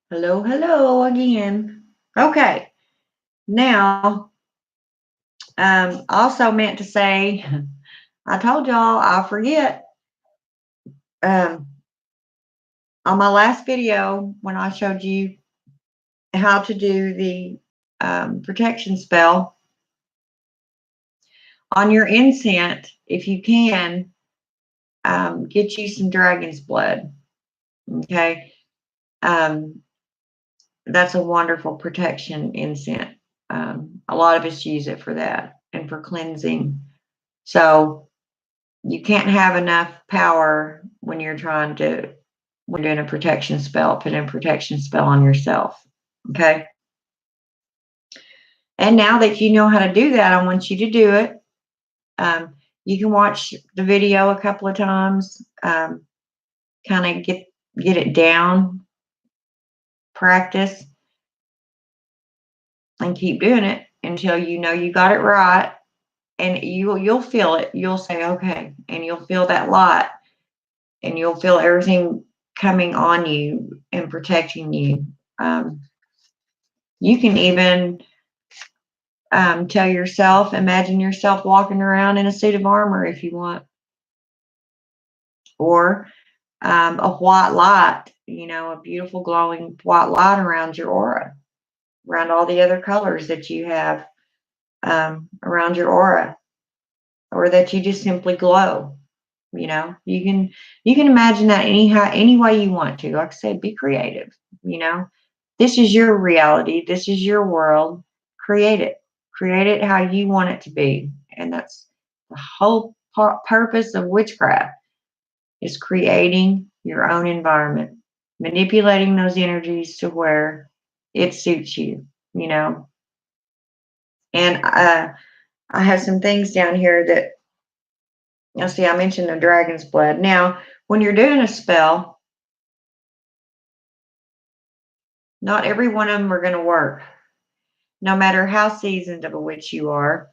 Hello, hello again. Okay, now, also meant to say, I told y'all I'll forget. Um, on my last video, when I showed you how to do the protection spell on your incense, if you can, get you some dragon's blood. Okay, um, that's a wonderful protection incense. A lot of us use it for that and for cleansing. So you can't have enough power when you're doing a protection spell, put a protection spell on yourself. Okay. And now that you know how to do that, I want you to do it. You can watch the video a couple of times, kind of get it down, practice, and keep doing it until you know you got it right. And you'll feel it. You'll say, okay, and you'll feel that light, and you'll feel everything coming on you and protecting you. Um, you can even tell yourself, imagine yourself walking around in a suit of armor if you want, or a white light, a beautiful glowing white light around your aura, around all the other colors that you have around your aura, or that you just simply glow. You can imagine that any way you want to. Like I said, be creative. This is your reality. This is your world. Create it. Create it how you want it to be. And that's the whole purpose of witchcraft, is creating your own environment, manipulating those energies to where it suits you. And I have some things down here that, you'll see, I mentioned the dragon's blood. Now, when you're doing a spell, not every one of them are going to work, no matter how seasoned of a witch you are.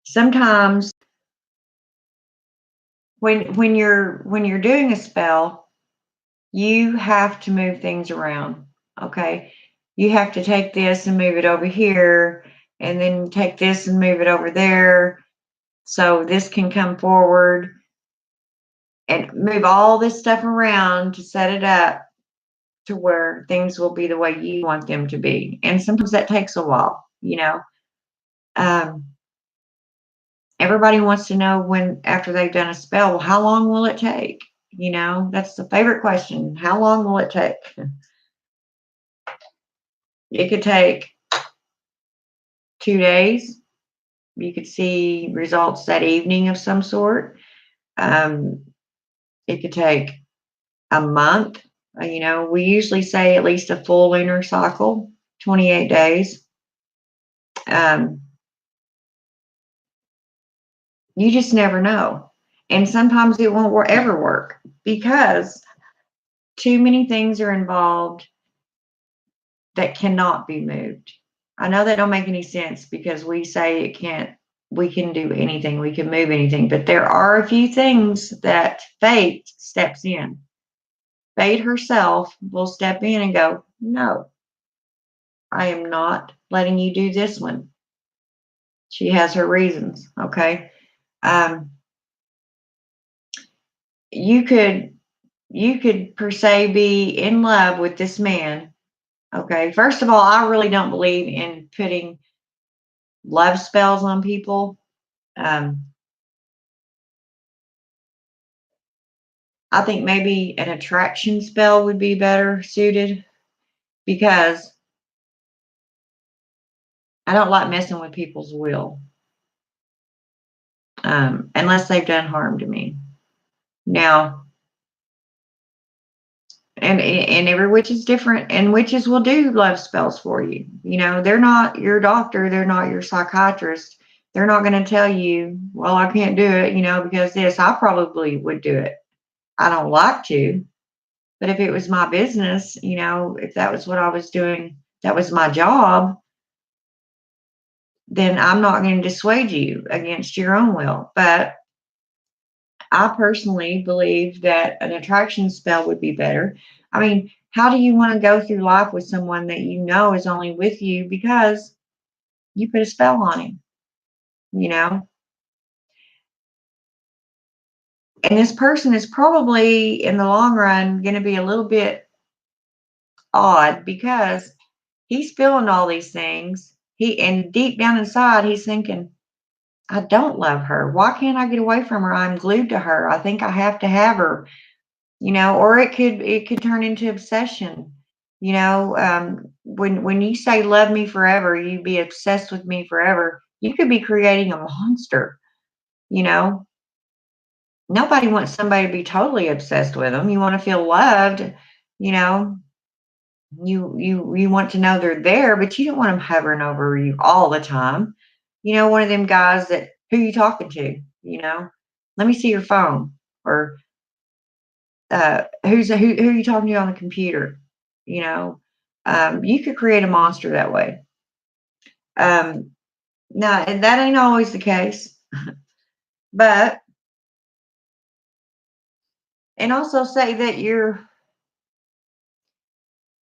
Sometimes when you're doing a spell, you have to move things around. Okay, you have to take this and move it over here, and then take this and move it over there, so this can come forward, and move all this stuff around to set it up to where things will be the way you want them to be. And sometimes that takes a while. Um, everybody wants to know, when after they've done a spell, well, how long will it take? That's the favorite question. How long will it take? It could take 2 days. You could see results that evening of some sort. It could take a month. We usually say at least a full lunar cycle, 28 days. You just never know. And sometimes it won't ever work because too many things are involved that cannot be moved. I know that don't make any sense, because we say we can do anything, we can move anything, but there are a few things that fate steps in. Fate herself will step in and go, no, I am not letting you do this one. She has her reasons. Okay. You could per se be in love with this man. Okay. First of all, I really don't believe in putting love spells on people. I think maybe an attraction spell would be better suited, because I don't like messing with people's will, unless they've done harm to me. Now, and every witch is different, and witches will do love spells for you. They're not your doctor, they're not your psychiatrist. They're not going to tell you, well, I can't do it, because this. I probably would do it. I don't like to, but if it was my business, if that was what I was doing, that was my job, then I'm not going to dissuade you against your own will. But I personally believe that an attraction spell would be better. I mean, how do you want to go through life with someone that you know is only with you because you put a spell on him, you know? And this person is probably in the long run going to be a little bit odd because he's feeling all these things. And deep down inside, he's thinking, I don't love her. Why can't I get away from her? I'm glued to her. I think I have to have her, or it could turn into obsession. When you say love me forever, you be obsessed with me forever, you could be creating a monster, you know. Nobody wants somebody to be totally obsessed with them. You want to feel loved, you know. You want to know they're there, but you don't want them hovering over you all the time. One of them guys that, who you talking to, let me see your phone, or who are you talking to on the computer, you know. You could create a monster that way. Now, and that ain't always the case, but, and also say that you're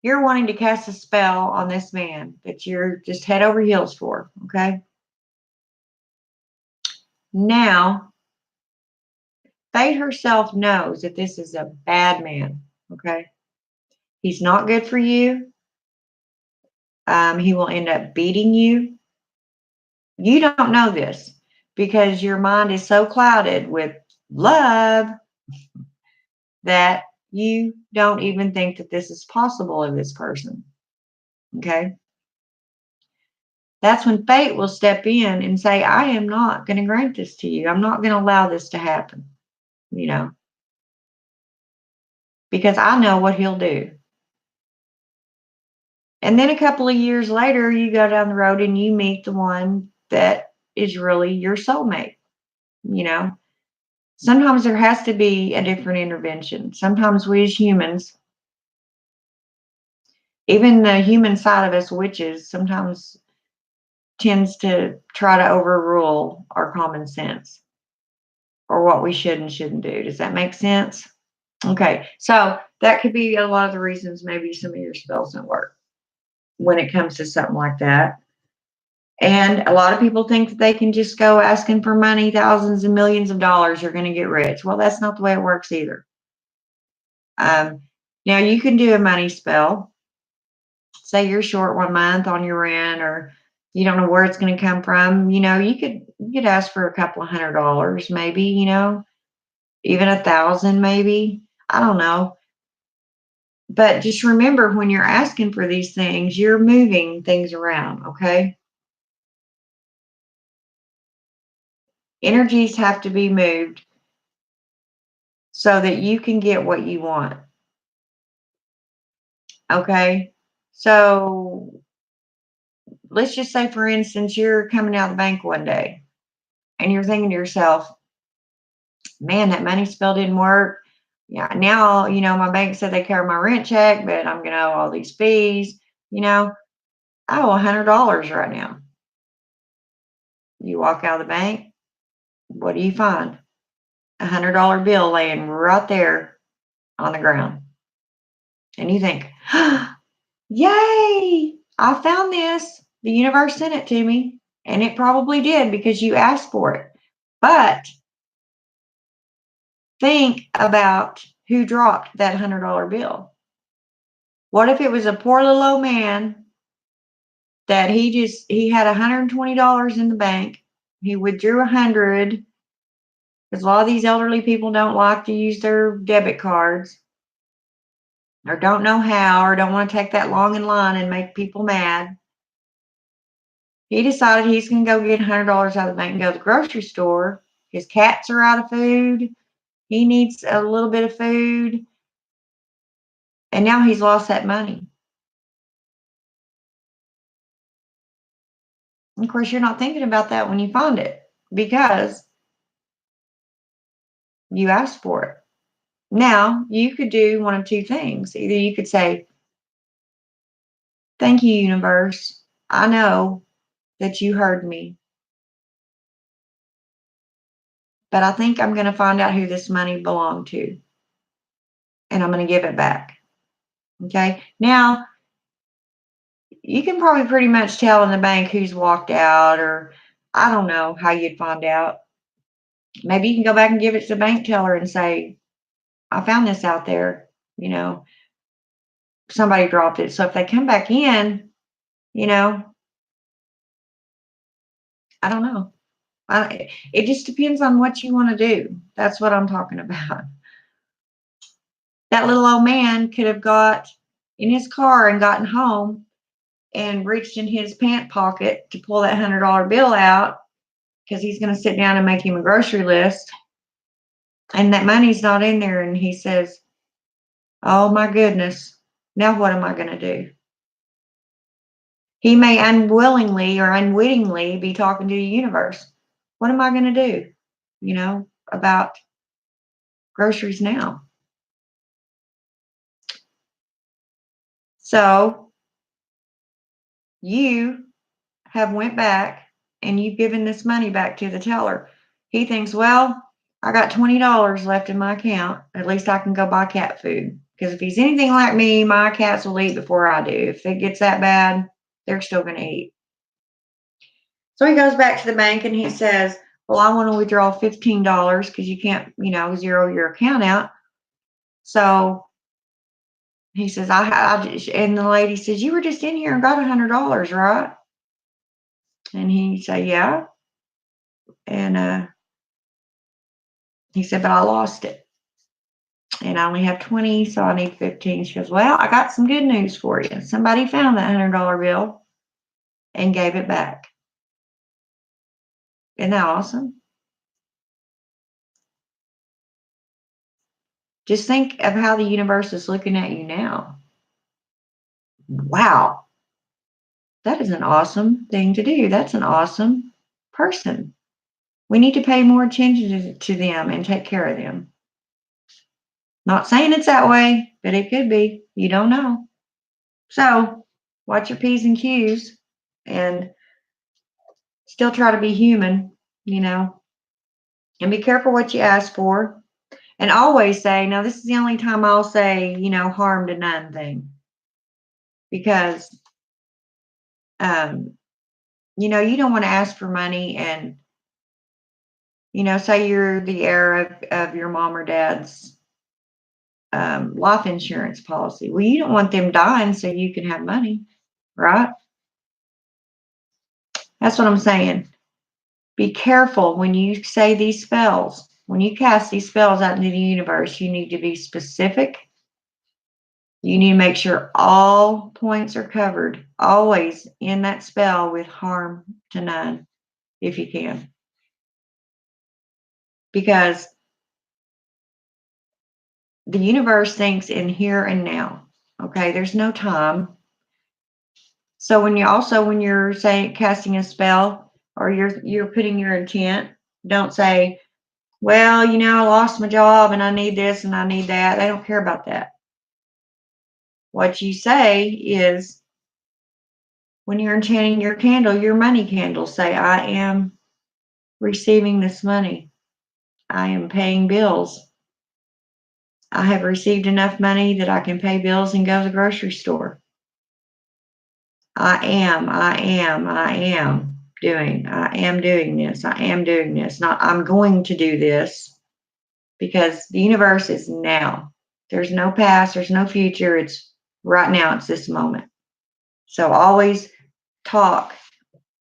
wanting to cast a spell on this man that you're just head over heels for, okay? Now, Faye herself knows that this is a bad man, okay? He's not good for you. He will end up beating you. You don't know this because your mind is so clouded with love that you don't even think that this is possible in this person, okay? That's when fate will step in and say, I am not going to grant this to you. I'm not going to allow this to happen, because I know what he'll do. And then a couple of years later, you go down the road and you meet the one that is really your soulmate, you know. Sometimes there has to be a different intervention. Sometimes we as humans, even the human side of us witches, sometimes tends to try to overrule our common sense or what we should and shouldn't do. Does that make sense? Okay, so that could be a lot of the reasons maybe some of your spells don't work when it comes to something like that. And a lot of people think that they can just go asking for money, thousands and millions of dollars, are going to get rich. Well, that's not the way it works either. Now, you can do a money spell. Say you're short 1 month on your rent, or you don't know where it's going to come from. You could ask for a couple of $100, maybe. Even 1,000, maybe. I don't know. But just remember, when you're asking for these things, you're moving things around. Okay. Energies have to be moved so that you can get what you want. Okay. So let's just say, for instance, you're coming out of the bank one day and you're thinking to yourself, man, that money spell didn't work. Yeah. Now, my bank said they covered my rent check, but I'm going to owe all these fees. I owe $100 right now. You walk out of the bank. What do you find? $100 bill laying right there on the ground. And you think, yay, I found this. The universe sent it to me. And it probably did because you asked for it. But think about who dropped that $100 bill. What if it was a poor little old man that he had $120 in the bank. He withdrew 100 because a lot of these elderly people don't like to use their debit cards, or don't know how, or don't want to take that long in line and make people mad. He decided he's going to go get $100 out of the bank and go to the grocery store. His cats are out of food. He needs a little bit of food. And now he's lost that money. Of course, you're not thinking about that when you find it because you asked for it. Now, you could do one of two things. Either you could say, thank you, universe. I know that you heard me, but I think I'm going to find out who this money belonged to, and I'm going to give it back. Okay. Now, you can probably pretty much tell in the bank who's walked out, or I don't know how you'd find out. Maybe you can go back and give it to the bank teller and say, I found this out there. You know, somebody dropped it. So if they come back in, you know, I don't know. It just depends on what you want to do. That's what I'm talking about. That little old man could have got in his car and gotten home and reached in his pant pocket to pull that $100 bill out because he's going to sit down and make him a grocery list. And that money's not in there. And he says, oh my goodness, now what am I going to do? He may unwillingly or unwittingly be talking to the universe. What am I going to do, about groceries now? So you have went back and you've given this money back to the teller. He thinks, well, I got $20 left in my account. At least I can go buy cat food. Because if he's anything like me, my cats will eat before I do. If it gets that bad, they're still going to eat. So he goes back to the bank and he says, well, I want to withdraw $15 because you can't, zero your account out. So he says, and the lady says, you were just in here and got $100, right? And he said, yeah. And he said, but I lost it. And I only have 20, so I need 15. She goes, well, I got some good news for you. Somebody found that $100 bill and gave it back. Isn't that awesome? Just think of how the universe is looking at you now. Wow. That is an awesome thing to do. That's an awesome person. We need to pay more attention to them and take care of them. Not saying it's that way, but it could be. You don't know. So watch your P's and Q's and still try to be human, and be careful what you ask for. And always say, now this is the only time I'll say, harm to none thing. Because, you don't want to ask for money and, say you're the heir of your mom or dad's life insurance policy. Well, you don't want them dying so you can have money, right? That's what I'm saying. Be careful when you say these spells. When you cast these spells out into the universe, you need to be specific. You need to make sure all points are covered, always in that spell with harm to none, if you can. Because the universe thinks in here and now. Okay, there's no time. So when you're saying casting a spell or you're putting your intent, don't say, well, I lost my job and I need this and I need that. They don't care about that. What you say is, when you're enchanting your candle, your money candle, say, I am receiving this money. I am paying bills. I have received enough money that I can pay bills and go to the grocery store. I am doing this. I am doing this. Not I'm going to do this, because the universe is now. There's no past, there's no future. It's right now, it's this moment. So always talk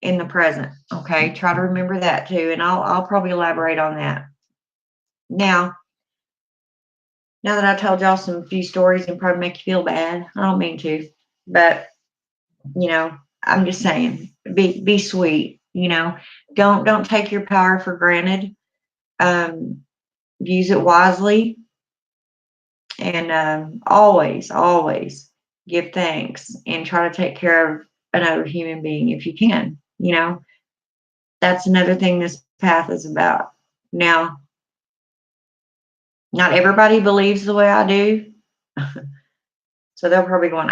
in the present. Okay. Try to remember that too. And I'll probably elaborate on that. Now that I told y'all some few stories and probably make you feel bad, I don't mean to, but I'm just saying, be sweet, don't take your power for granted. Use it wisely, and always give thanks and try to take care of another human being if you can. That's another thing this path is about. Now, not everybody believes the way I do. So they're probably going,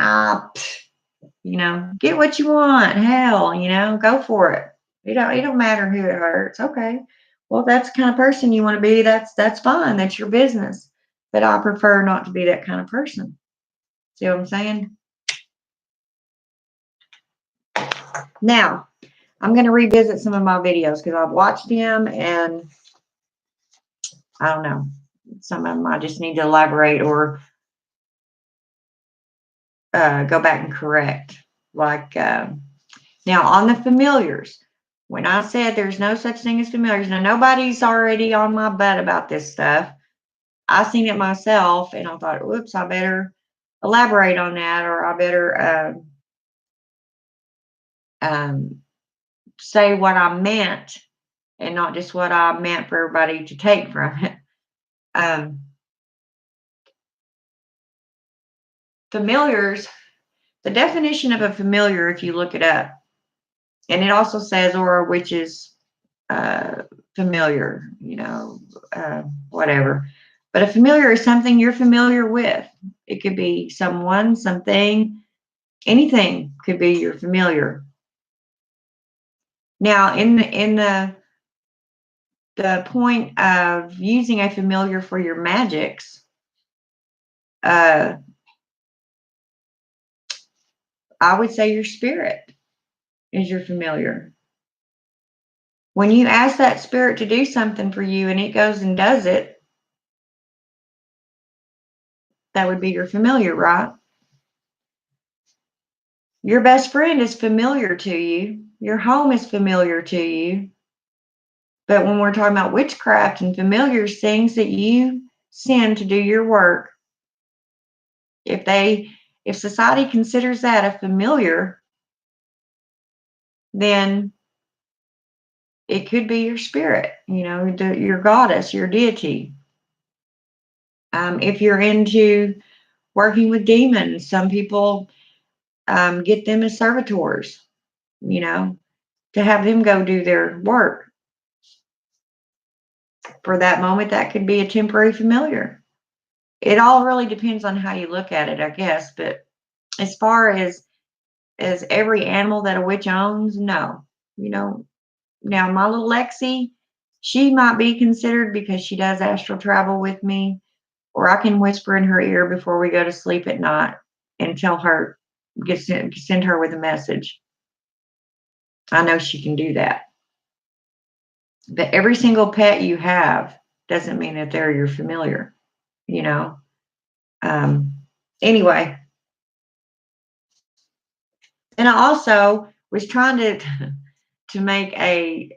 get what you want. Hell, go for it. It don't matter who it hurts. Okay. Well, if that's the kind of person you want to be, that's fine. That's your business. But I prefer not to be that kind of person. See what I'm saying? Now, I'm going to revisit some of my videos because I've watched them and I don't know. Some of them I just need to elaborate or go back and correct. Like now on the familiars, when I said there's no such thing as familiars, now nobody's already on my butt about this stuff. I seen it myself and I thought, whoops, I better elaborate on that, or I better say what I meant and not just what I meant for everybody to take from it. Familiars, the definition of a familiar, if you look it up, and it also says, or which is familiar, whatever. But a familiar is something you're familiar with. It could be someone, something, anything could be your familiar. Now, in the point of using a familiar for your magics, I would say your spirit is your familiar. When you ask that spirit to do something for you and it goes and does it, that would be your familiar, right? Your best friend is familiar to you. Your home is familiar to you. But when we're talking about witchcraft and familiars, things that you send to do your work, if society considers that a familiar, then it could be your spirit, your goddess, your deity. If you're into working with demons, some people get them as servitors, to have them go do their work. For that moment, that could be a temporary familiar. It all really depends on how you look at it, I guess. But as far as every animal that a witch owns, no. Now my little Lexi, she might be considered because she does astral travel with me, or I can whisper in her ear before we go to sleep at night and tell her, send her with a message. I know she can do that. But every single pet you have doesn't mean that they're your familiar, Anyway, and I also was trying to make an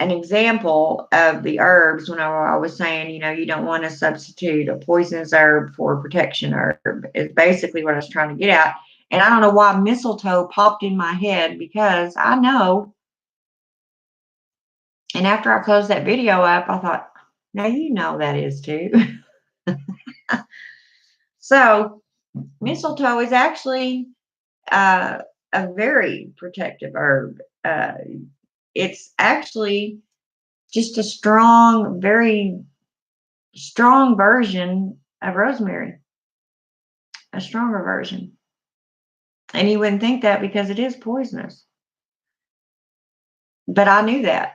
example of the herbs when I was saying, you don't want to substitute a poisonous herb for a protection herb, is basically what I was trying to get at. And I don't know why mistletoe popped in my head, because I know. And after I closed that video up, I thought, now that is too. So mistletoe is actually a very protective herb. It's actually just a strong, very strong version of rosemary, a stronger version. And you wouldn't think that because it is poisonous. But I knew that.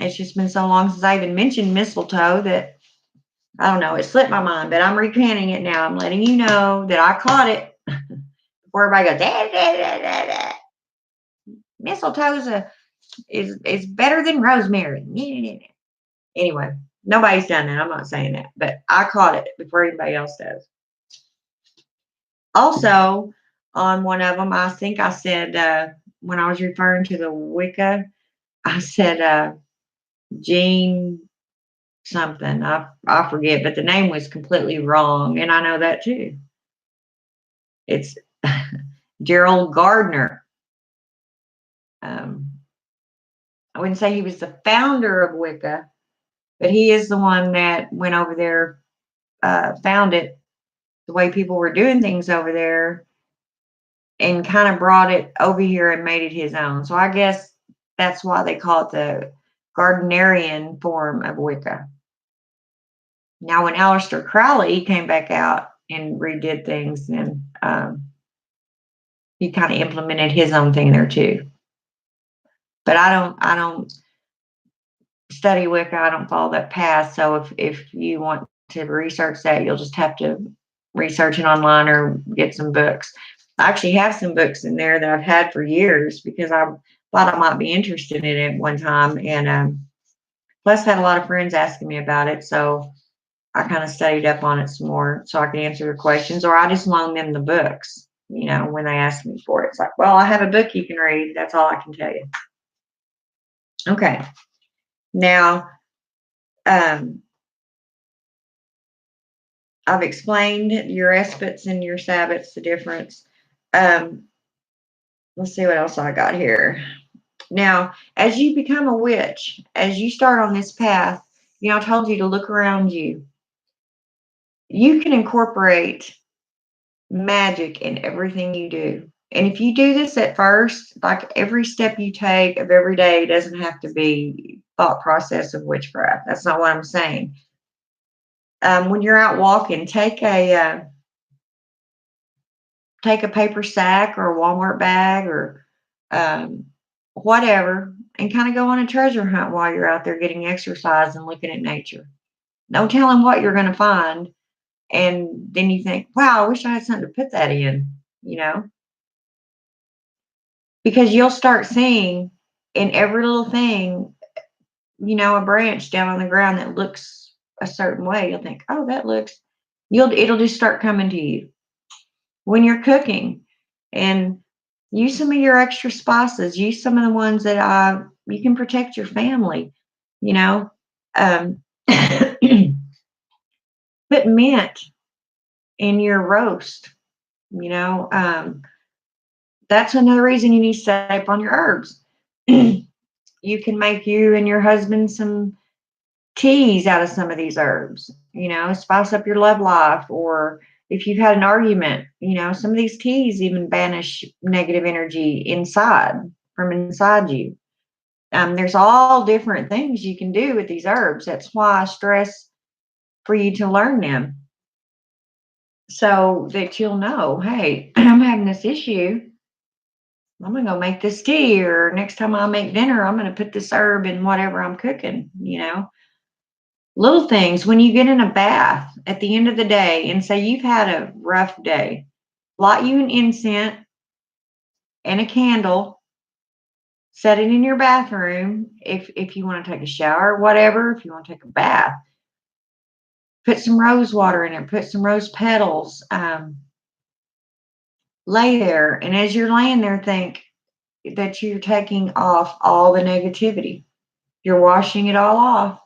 It's just been so long since I even mentioned mistletoe that, I don't know, it slipped my mind, but I'm recanting it now. I'm letting you know that I caught it before everybody goes, da, da, da, da, da. Mistletoe is better than rosemary. Anyway, nobody's done that. I'm not saying that, but I caught it before anybody else does. Also, on one of them, I think I said, when I was referring to the Wicca, I said Jean something. I forget, but the name was completely wrong, and I know that too. It's Gerald Gardner. I wouldn't say he was the founder of Wicca, but he is the one that went over there, found it, the way people were doing things over there, and kind of brought it over here and made it his own. So I guess that's why they call it the Gardnerian form of Wicca. Now, when Aleister Crowley came back out and redid things, then he kind of implemented his own thing there too. But I don't study Wicca. I don't follow that path. So if you want to research that, you'll just have to researching online or get some books. I actually have some books in there that I've had for years because I thought I might be interested in it one time. And plus, had a lot of friends asking me about it. So I kind of studied up on it some more so I could answer their questions, or I just loan them the books, when they ask me for it. It's like, well, I have a book you can read. That's all I can tell you. Okay. Now, um, I've explained your Esbits and your Sabbats, the difference. Um, let's see what else I got here. Now, as you become a witch, as you start on this path, I told you to look around you. You can incorporate magic in everything you do. And if you do this at first, like every step you take of every day doesn't have to be thought process of witchcraft. That's not what I'm saying. When you're out walking, take a paper sack or a Walmart bag or whatever, and kind of go on a treasure hunt while you're out there getting exercise and looking at nature. No telling what you're going to find. And then you think, wow, I wish I had something to put that in, because you'll start seeing in every little thing, a branch down on the ground that looks a certain way. You'll think, oh, it'll just start coming to you. When you're cooking, and use some of your extra spices, use some of the ones that you can protect your family, um, put mint in your roast, that's another reason you need to stay up on your herbs. You can make you and your husband some teas out of some of these herbs, spice up your love life. Or if you've had an argument, some of these teas even banish negative energy from inside you. There's all different things you can do with these herbs. That's why I stress for you to learn them so that you'll know, hey, I'm having this issue. I'm going to go make this tea, or next time I make dinner, I'm going to put this herb in whatever I'm cooking, Little things, when you get in a bath at the end of the day and say you've had a rough day, light you an incense and a candle, set it in your bathroom if you want to take a shower, whatever, if you want to take a bath. Put some rose water in it, put some rose petals, lay there. And as you're laying there, think that you're taking off all the negativity. You're washing it all off,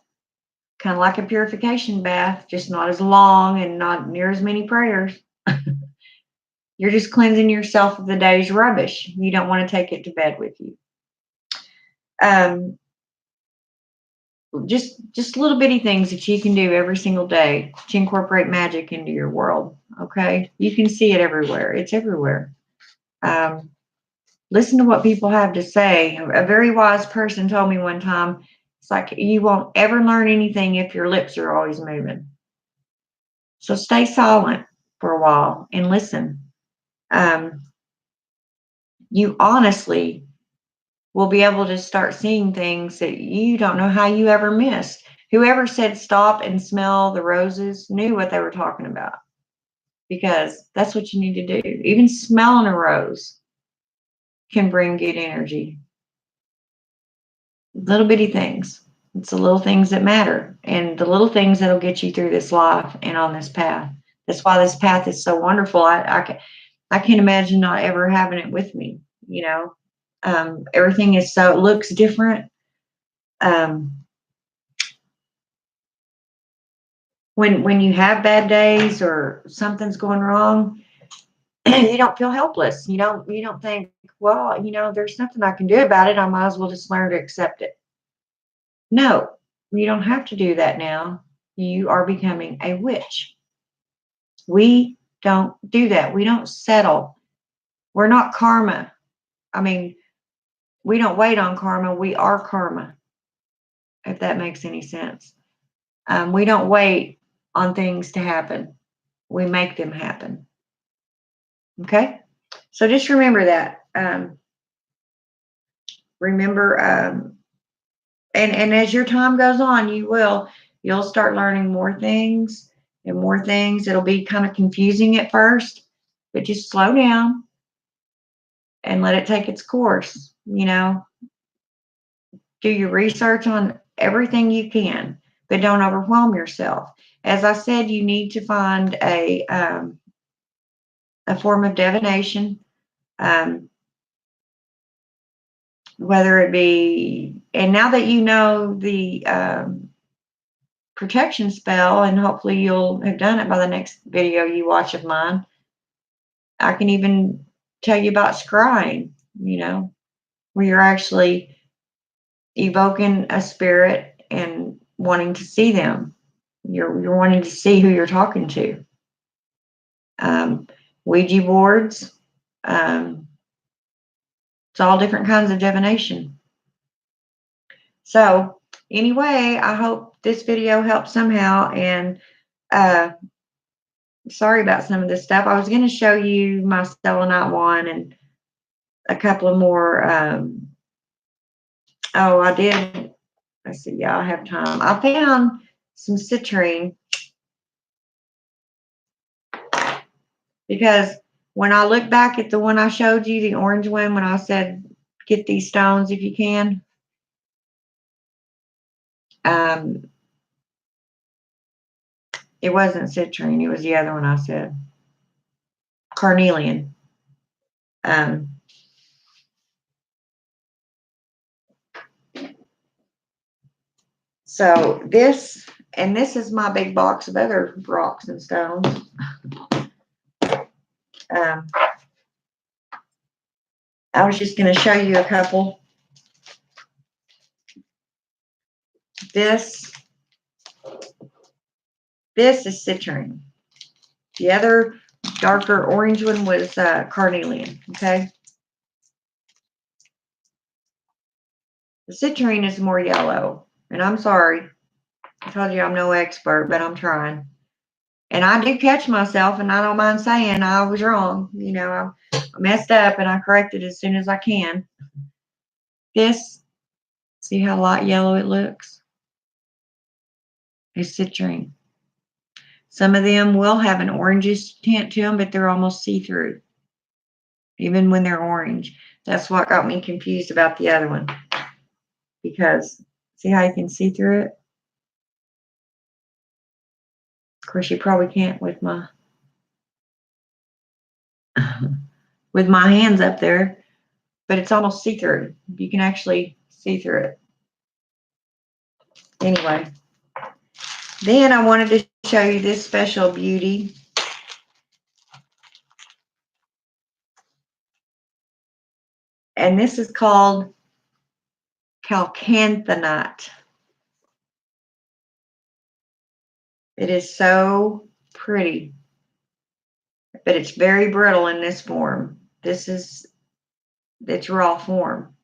kind of like a purification bath, just not as long and not near as many prayers. You're just cleansing yourself of the day's rubbish. You don't want to take it to bed with you. Just little bitty things that you can do every single day to incorporate magic into your world. Okay, you can see it everywhere. It's everywhere. Listen to what people have to say. A very wise person told me one time, it's like you won't ever learn anything if your lips are always moving. So stay silent for a while and listen. You honestly will be able to start seeing things that you don't know how you ever missed. Whoever said stop and smell the roses knew what they were talking about, because that's what you need to do. Even smelling a rose can bring good energy. Little bitty things. It's the little things that matter, and the little things that'll get you through this life and on this path. That's why this path is so wonderful. I can't imagine not ever having it with me. Everything is it looks different. When you have bad days or something's going wrong, you don't feel helpless. You don't think, well, there's nothing I can do about it. I might as well just learn to accept it. No, you don't have to do that now. You are becoming a witch. We don't do that. We don't settle. We're not karma. I mean, we don't wait on karma. We are karma, if that makes any sense. We don't wait on things to happen. We make them happen. Okay? So just remember that. Remember, and as your time goes on, you'll start learning more things. and more things. It'll be kind of confusing at first, but just slow down and let it take its course. You know, do your research on everything you can, but don't overwhelm yourself. As I said, you need to find a form of divination, whether it be, and now that you know the protection spell, and hopefully you'll have done it by the next video you watch of mine, I can even tell you about scrying, you know, where you're actually evoking a spirit and wanting to see them. You're wanting to see who you're talking to. Ouija boards. It's all different kinds of divination. So anyway, I hope this video helped somehow. And sorry about some of this stuff. I was going to show you my selenite one and a couple of more. Oh, I did. Let's see. Yeah, I have time. I found some citrine because when I look back at the one I showed you, the orange one, when I said get these stones if you can, it wasn't citrine. It was the other one I said, carnelian. So this, and this is my big box of other rocks and stones. I was just going to show you a couple. This is citrine. The other darker orange one was carnelian. Okay. The citrine is more yellow, and I'm sorry. I told you I'm no expert, but I'm trying. And I do catch myself, and I don't mind saying I was wrong. You know, I messed up, and I correct it as soon as I can. This, see how light yellow it looks? It's citrine. Some of them will have an orangish tint to them, but they're almost see-through, even when they're orange. That's what got me confused about the other one. Because, see how you can see through it? Of course, you probably can't with my with my hands up there, but it's almost see-through. You can actually see through it. Anyway, then I wanted to show you this special beauty. And this is called Calcite. It is so pretty, but it's very brittle in this form. This is its raw form.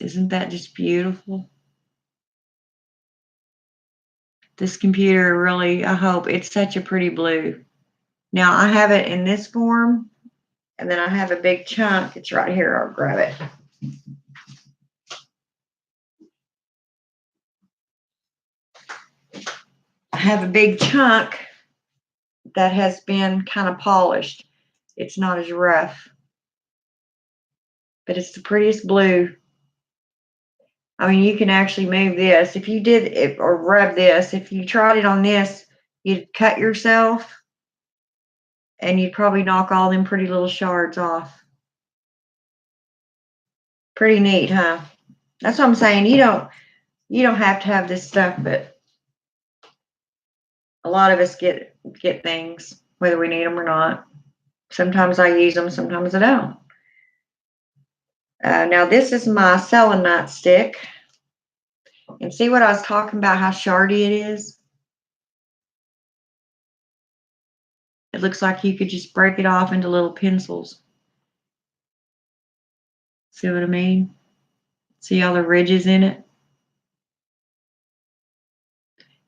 Isn't that just beautiful? This computer really, I hope, it's such a pretty blue. Now I have it in this form, and then I have a big chunk. It's right here. I'll grab it. I have a big chunk that has been kind of polished. It's not as rough, but it's the prettiest blue. I mean, you can actually move this. If you did it or rub this, if you tried it on this, you'd cut yourself and you'd probably knock all them pretty little shards off. Pretty neat, huh? That's what I'm saying. You don't have to have this stuff, but a lot of us get things, whether we need them or not. Sometimes I use them, sometimes I don't. Now this is my selenite stick. And see what I was talking about, how shardy it is? It looks like you could just break it off into little pencils. See what I mean? See all the ridges in it?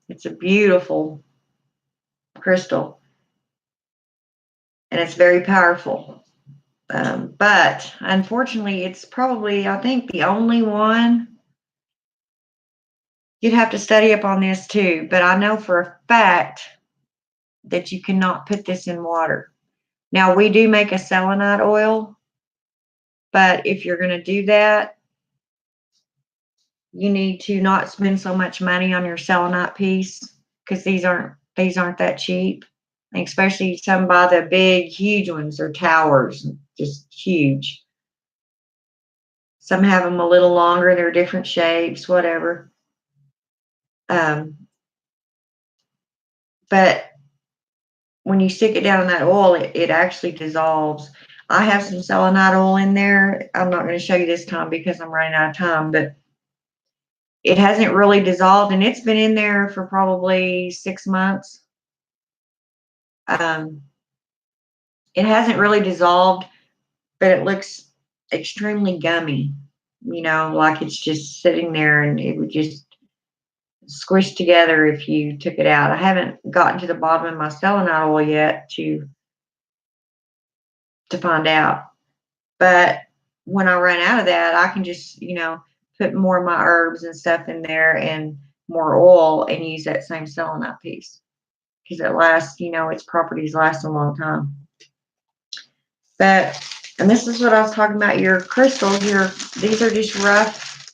It's a beautiful crystal. And it's very powerful. But unfortunately, it's probably, I think, the only one You'd have to study up on this too, but I know for a fact that you cannot put this in water. Now, we do make a selenite oil, but if you're going to do that, you need to not spend so much money on your selenite piece because these aren't that cheap. Especially some buy the big, huge ones. They're towers, just huge. Some have them a little longer. They're different shapes, whatever. But when you stick it down in that oil, it actually dissolves. I have some selenite oil in there. I'm not going to show you this time because I'm running out of time, but it hasn't really dissolved, and it's been in there for probably 6 months. It hasn't really dissolved, but it looks extremely gummy, like it's just sitting there and it would just squish together if you took it out. I haven't gotten to the bottom of my selenite oil yet to find out. But when I run out of that, I can just, put more of my herbs and stuff in there and more oil and use that same selenite piece because it lasts, its properties last a long time. And this is what I was talking about, your crystals. These are just rough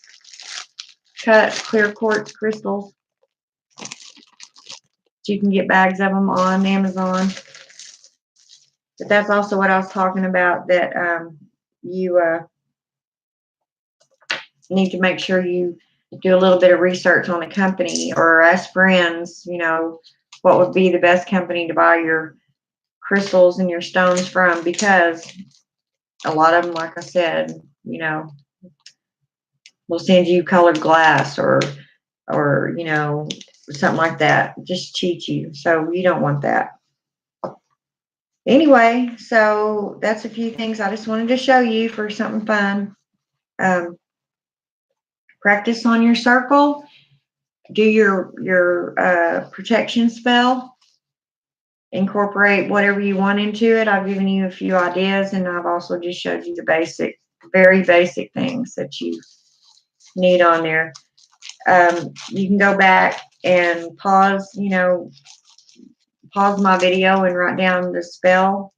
cut clear quartz crystals. So you can get bags of them on Amazon. But that's also what I was talking about, that you need to make sure you do a little bit of research on the company or ask friends, what would be the best company to buy your crystals and your stones from, because a lot of them, like I said, will send you colored glass or something like that, just cheat you. So you don't want that. Anyway, so that's a few things I just wanted to show you for something fun. Practice on your circle. Do your protection spell. Incorporate whatever you want into it. I've given you a few ideas, and I've also just showed you the very basic things that you need on there. You can go back and pause my video and write down the spell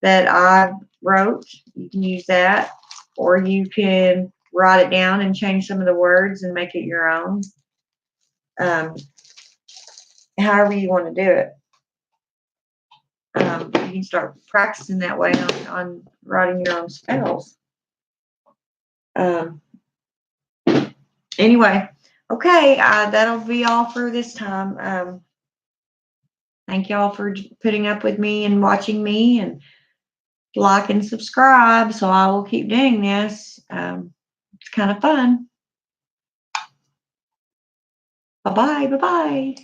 that I wrote. You can use that, or you can write it down and change some of the words and make it your own. However you want to do it. You can start practicing that way on writing your own spells. Anyway, okay, that'll be all for this time. Thank y'all for putting up with me and watching me, and like and subscribe, so I will keep doing this. It's kind of fun. Bye-bye.